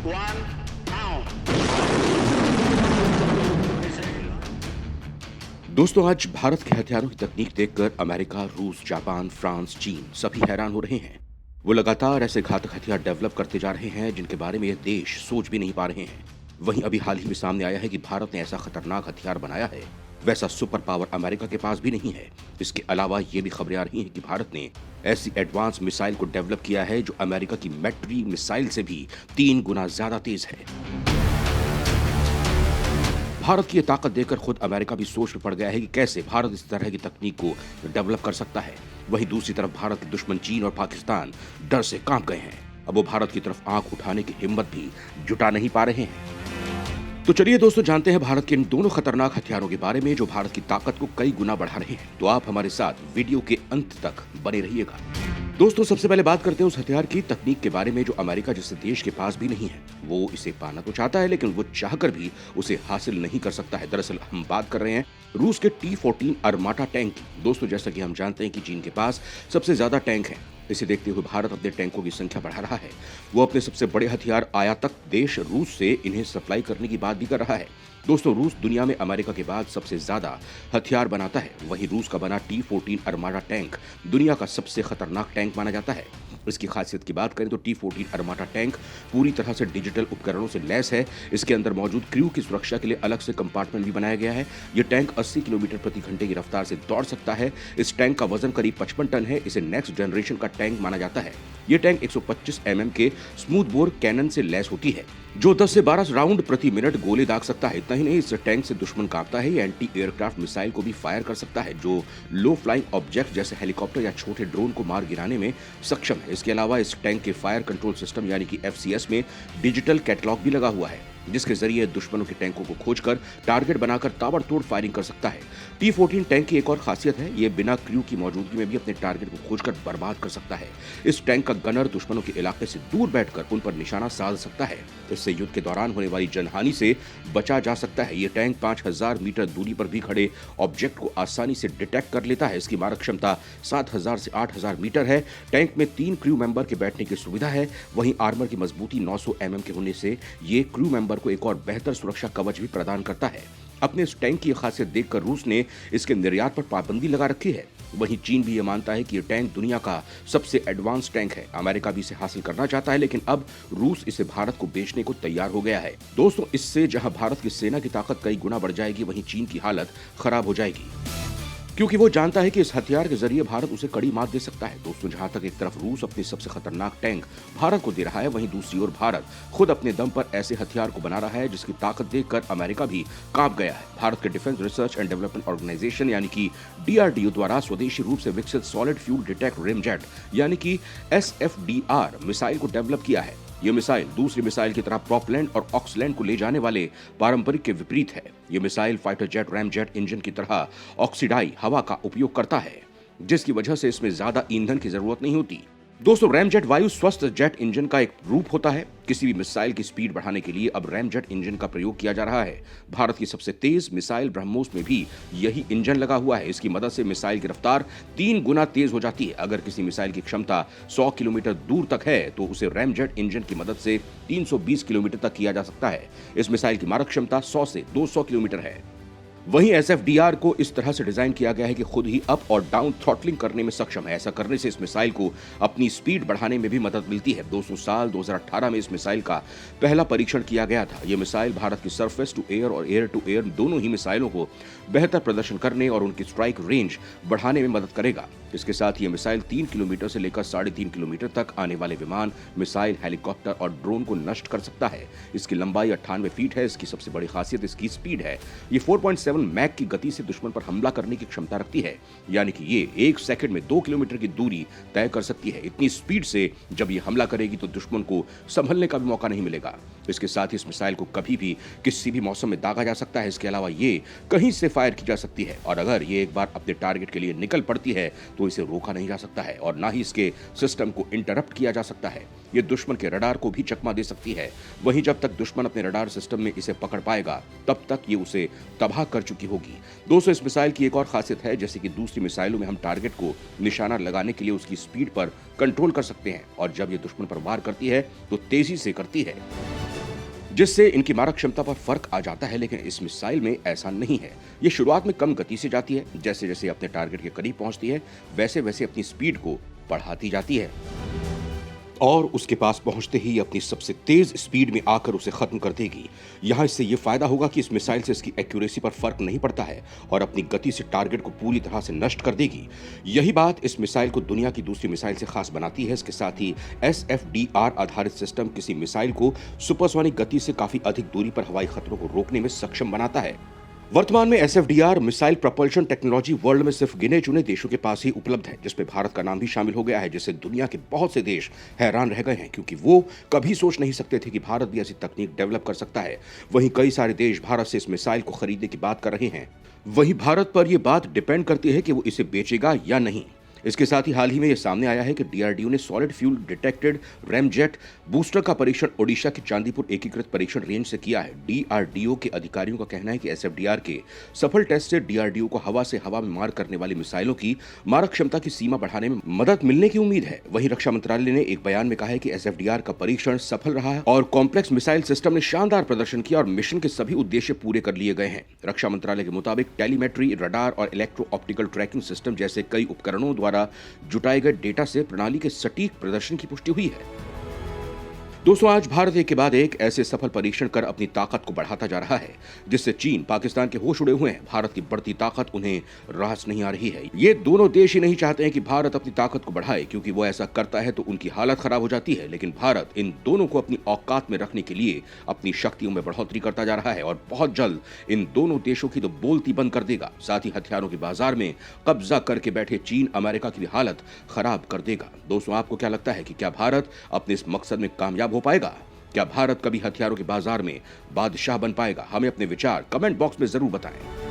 One, now. दोस्तों, आज भारत के हथियारों की तकनीक देखकर अमेरिका, रूस, जापान, फ्रांस, चीन सभी हैरान हो रहे हैं। वो लगातार ऐसे घातक हथियार डेवलप करते जा रहे हैं जिनके बारे में ये देश सोच भी नहीं पा रहे हैं। वहीं अभी हाल ही में सामने आया है कि भारत ने ऐसा खतरनाक हथियार बनाया है, वैसा सुपर पावर अमेरिका के पास भी नहीं है। इसके अलावा ये भी खबरें आ रही हैं कि भारत ने ऐसी एडवांस मिसाइल को डेवलप किया है जो अमेरिका की मैट्री मिसाइल से भी 3 गुना ज्यादा तेज है। भारत की ये ताकत देखकर खुद अमेरिका भी सोच में पड़ गया है कि कैसे भारत इस तरह की तकनीक को डेवलप कर सकता है। वहीं दूसरी तरफ भारत के दुश्मन चीन और पाकिस्तान डर से कांप गए हैं। अब वो भारत की तरफ आंख उठाने की हिम्मत भी जुटा नहीं पा रहे हैं। तो चलिए दोस्तों, जानते हैं भारत के इन दोनों खतरनाक हथियारों के बारे में जो भारत की ताकत को कई गुना बढ़ा रहे हैं। तो आप हमारे साथ वीडियो के अंत तक बने रहिएगा। दोस्तों, सबसे पहले बात करते हैं उस हथियार की तकनीक के बारे में जो अमेरिका जैसे देश के पास भी नहीं है। वो इसे पाना तो चाहता है लेकिन वो चाहकर भी उसे हासिल नहीं कर सकता है। दरअसल हम बात कर रहे हैं रूस के T-14 अरमाटा टैंक की। दोस्तों, जैसा कि हम जानते हैं कि चीन के पास सबसे ज्यादा टैंक हैं। इसे देखते हुए भारत अपने टैंकों की संख्या बढ़ा रहा है। वो अपने सबसे बड़े हथियार आयातक देश रूस से इन्हें सप्लाई करने की बात भी कर रहा है। दोस्तों, रूस दुनिया में अमेरिका के बाद सबसे ज्यादा हथियार बनाता है। वहीं रूस का बना T-14 अरमाटा टैंक दुनिया का सबसे खतरनाक टैंक माना जाता है। इसकी खासियत की बात करें तो T-14 अरमाटा टैंक पूरी तरह से डिजिटल उपकरणों से लैस है। इसके अंदर मौजूद क्रू की सुरक्षा के लिए अलग से कंपार्टमेंट भी बनाया गया है। ये टैंक 80 किलोमीटर प्रति घंटे की रफ्तार से दौड़ सकता है। इस टैंक का वजन करीब 55 टन है। इसे नेक्स्ट जनरेशन का टैंक माना जाता है। ये टैंक 125 mm के स्मूथ बोर कैनन से लैस होती है जो 10 से 12 राउंड प्रति मिनट गोले दाग सकता है। इतना ही नहीं, इस टैंक से दुश्मन कांपता है। ये एंटी एयरक्राफ्ट मिसाइल को भी फायर कर सकता है जो लो फ्लाइंग ऑब्जेक्ट जैसे हेलीकॉप्टर या छोटे ड्रोन को मार गिराने में सक्षम है। इसके अलावा इस टैंक के फायर कंट्रोल सिस्टम यानी कि FCS में डिजिटल कैटलॉग भी लगा हुआ है जिसके जरिए दुश्मनों के टैंकों को खोजकर टारगेट बनाकर ताबड़तोड़ फायरिंग कर सकता है। T-14 टैंक की एक और खासियत है, ये बिना क्रू की मौजूदगी में भी अपने टारगेट को खोजकर बर्बाद कर सकता है। इस टैंक का गनर दुश्मनों के इलाके से दूर बैठकर उन पर निशाना साध सकता है। इससे युद्ध के दौरान होने वाली जनहानि से बचा जा सकता है। ये टैंक 5000 मीटर दूरी पर भी खड़े ऑब्जेक्ट को आसानी से डिटेक्ट कर लेता है। इसकी मारक क्षमता 7000 से 8000 मीटर है। टैंक में 3 क्रू मेंबर के बैठने की सुविधा है। वहीं आर्मर की मजबूती 900 mm के होने से ये क्रू मेंबर को एक और बेहतर सुरक्षा कवच भी प्रदान करता है। अपने इस टैंक की खासियत देखकर रूस ने इसके निर्यात पर पाबंदी लगा रखी है। वहीं चीन भी ये मानता है कि ये टैंक दुनिया का सबसे एडवांस टैंक है। अमेरिका भी इसे हासिल करना चाहता है लेकिन अब रूस इसे भारत को बेचने को तैयार हो गया है। दोस्तों, इससे जहां भारत की सेना की ताकत कई गुना बढ़ जाएगी वहीं चीन की हालत खराब हो जाएगी क्योंकि वो जानता है कि इस हथियार के जरिए भारत उसे कड़ी मात दे सकता है। दोस्तों, जहां तक एक तरफ रूस अपनी सबसे खतरनाक टैंक भारत को दे रहा है वहीं दूसरी ओर भारत खुद अपने दम पर ऐसे हथियार को बना रहा है जिसकी ताकत देखकर अमेरिका भी कांप गया है। भारत के defence research and development organisation यानी कि DRDO द्वारा स्वदेशी रूप से विकसित सॉलिड फ्यूल डिटेक्ट रेमजेट यानी कि SFDR मिसाइल को डेवलप किया है। ये मिसाइल दूसरी मिसाइल की तरह प्रोपलैंड और ऑक्सलैंड को ले जाने वाले पारंपरिक के विपरीत है। ये missile fighter jet ramjet engine की तरह ऑक्सीडाई हवा का उपयोग करता है जिसकी वजह से इसमें ज्यादा ईंधन की जरूरत नहीं होती। दोस्तों, रैमजेट वायु स्वस्थ जेट इंजन का एक रूप होता है। किसी भी मिसाइल की स्पीड बढ़ाने के लिए अब रैमजेट इंजन का प्रयोग किया जा रहा है। भारत की सबसे तेज मिसाइल ब्रह्मोस में भी यही इंजन लगा हुआ है। इसकी मदद से मिसाइल की रफ्तार 3 गुना तेज हो जाती है। अगर किसी मिसाइल की क्षमता 100 किलोमीटर दूर तक है तो उसे रैमजेट इंजन की मदद से 320 किलोमीटर तक किया जा सकता है। इस मिसाइल की मारक क्षमता 100 से 200 किलोमीटर है। वहीं SFDR को इस तरह से डिजाइन किया गया है कि खुद ही अप और डाउन थ्रॉटलिंग करने में सक्षम है। ऐसा करने से इस मिसाइल को अपनी स्पीड बढ़ाने में भी मदद मिलती है। दोस्तों, साल 2018 में इस मिसाइल का पहला परीक्षण किया गया था। यह मिसाइल भारत की सरफेस टू एयर और एयर टू एयर दोनों ही मिसाइलों को बेहतर प्रदर्शन करने और उनकी स्ट्राइक रेंज बढ़ाने में मदद करेगा। इसके साथ ये मिसाइल 3 किलोमीटर से लेकर 3.5 किलोमीटर तक आने वाले विमान, मिसाइल, हेलीकॉप्टर और ड्रोन को नष्ट कर सकता है। इसकी लंबाई 98 फीट है। इसकी सबसे बड़ी खासियत इसकी स्पीड है। ये 4.7 मैक की गति से दुश्मन पर हमला करने की क्षमता रखती है, यानी कि ये 1 सेकंड में 2 किलोमीटर की दूरी तय कर सकती है। इतनी स्पीड से जब ये हमला करेगी तो दुश्मन को संभलने का भी मौका नहीं मिलेगा। इसके साथ ही इस मिसाइल को कभी भी किसी भी मौसम में दागा जा सकता है। इसके अलावा ये कहीं से फायर की जा सकती है और अगर ये एक बार अपने टारगेट के लिए निकल पड़ती है तो इसे रोका नहीं जा सकता है और ना ही इसके सिस्टम को इंटरप्ट किया जा सकता है। ये दुश्मन के रडार को भी चकमा दे सकती है। वहीं जब तक दुश्मन अपने रडार सिस्टम में इसे पकड़ पाएगा तब तक ये उसे तबाह कर चुकी होगी। दोस्तों, इस मिसाइल की एक और खासियत है, जैसे कि दूसरी मिसाइलों में हम टारगेट को निशाना लगाने के लिए उसकी स्पीड पर कंट्रोल कर सकते हैं और जब ये दुश्मन पर वार करती है तो तेजी से करती है। जिससे इनकी मारक क्षमता पर फर्क आ जाता है। लेकिन इस मिसाइल में ऐसा नहीं है। ये शुरुआत में कम गति से जाती है, जैसे जैसे अपने टारगेट के करीब पहुंचती है वैसे वैसे अपनी स्पीड को बढ़ाती जाती है और उसके पास पहुंचते ही अपनी सबसे तेज स्पीड में आकर उसे खत्म कर देगी। यहां इससे यह फायदा होगा कि इस मिसाइल से इसकी एक्यूरेसी पर फर्क नहीं पड़ता है और अपनी गति से टारगेट को पूरी तरह से नष्ट कर देगी। यही बात इस मिसाइल को दुनिया की दूसरी मिसाइल से खास बनाती है। इसके साथ ही SFDR आधारित सिस्टम किसी मिसाइल को सुपरसोनिक गति से काफी अधिक दूरी पर हवाई खतरों को रोकने में सक्षम बनाता है। वर्तमान में SFDR missile propulsion technology world में सिर्फ गिने चुने देशों के पास ही उपलब्ध है, जिसमें भारत का नाम भी शामिल हो गया है, जिससे दुनिया के बहुत से देश हैरान रह गए हैं, क्योंकि वो कभी सोच नहीं सकते थे कि भारत भी ऐसी तकनीक डेवलप कर सकता है। वहीं कई सारे देश भारत से इस मिसाइल को खरीदने की बात कर रहे हैं। वहीं भारत पर यह बात डिपेंड करती है कि वो इसे बेचेगा या नहीं। इसके साथ ही हाल ही में यह सामने आया है कि DRDO ने solid fuel detected ramjet booster का परीक्षण ओडिशा के चांदीपुर एकीकृत परीक्षण रेंज से किया है। DRDO के अधिकारियों का कहना है कि SFDR के सफल टेस्ट से DRDO को हवा से हवा में मार करने वाली मिसाइलों की मारक क्षमता की सीमा बढ़ाने में मदद मिलने की उम्मीद है। वहीं रक्षा मंत्रालय ने एक बयान में कहा है कि SFDR का परीक्षण सफल रहा है और कॉम्प्लेक्स मिसाइल सिस्टम ने शानदार प्रदर्शन किया और मिशन के सभी उद्देश्य पूरे कर लिए गए हैं। रक्षा मंत्रालय के मुताबिक टेलीमेट्री, रडार और इलेक्ट्रो ऑप्टिकल ट्रैकिंग सिस्टम जैसे कई उपकरणों द्वारा जुटाए गए डेटा से प्रणाली के सटीक प्रदर्शन की पुष्टि हुई है। दोस्तों, आज भारत एक के बाद एक ऐसे सफल परीक्षण कर अपनी ताकत को बढ़ाता जा रहा है, जिससे चीन, पाकिस्तान के होश उड़े हुए हैं। भारत की बढ़ती ताकत उन्हें रास नहीं आ रही है। ये दोनों देश ही नहीं चाहते हैं कि भारत अपनी ताकत को बढ़ाए, क्योंकि वो ऐसा करता है तो उनकी हालत खराब हो जाती है। लेकिन भारत इन दोनों को अपनी औकात में रखने के लिए अपनी शक्तियों में बढ़ोतरी करता जा रहा है और बहुत जल्द इन दोनों देशों की तो बोलती बंद कर देगा। साथ ही हथियारों के बाजार में कब्जा करके बैठे चीन, अमेरिका की भी हालत खराब कर देगा। दोस्तों, आपको क्या लगता है कि क्या भारत अपने इस मकसद में कामयाब हो पाएगा? क्या भारत कभी हथियारों के बाजार में बादशाह बन पाएगा? हमें अपने विचार कमेंट बॉक्स में जरूर बताएं।